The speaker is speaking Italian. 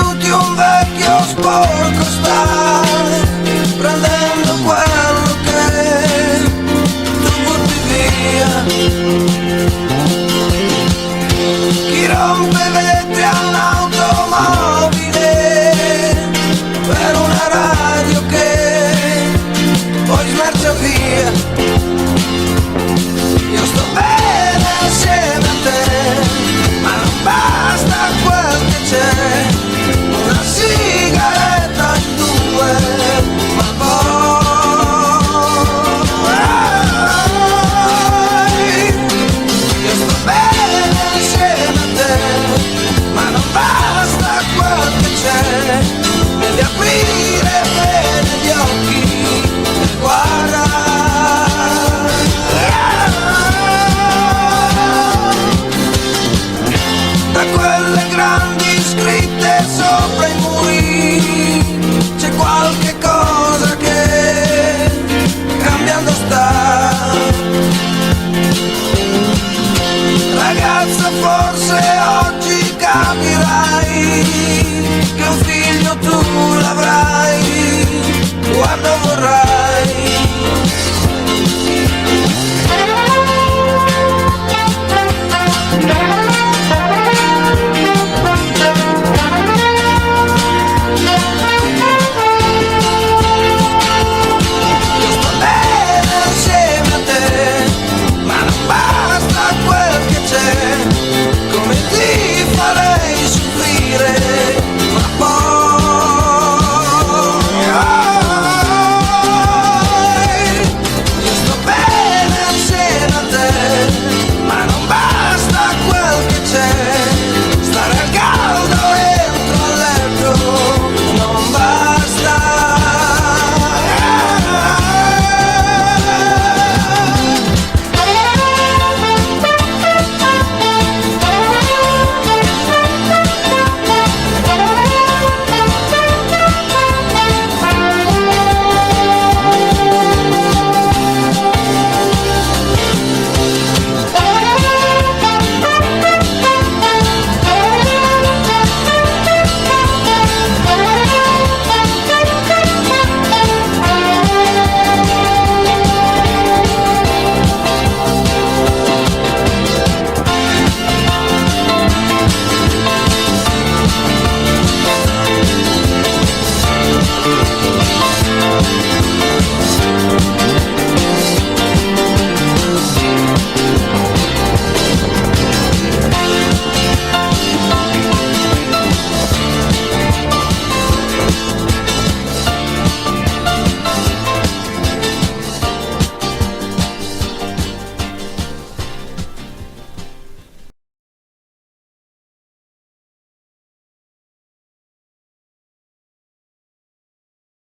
minuti un vecchio sporco sta prendendo quello che tu butti via. Chi rompe i vetri a un'automobile per una radio che poi smercia via. Io sto bene assieme a te, ma non basta quel che c'è. Una sigaretta in due, ma poi io sto bene assieme a te, ma non basta quel che c'è. Devi aprire bene gli occhi e guarda. Da quelle grandi scritte sopra i muri c'è qualche cosa che cambiando sta. Ragazza, forse oggi capirai che un figlio tu l'avrai.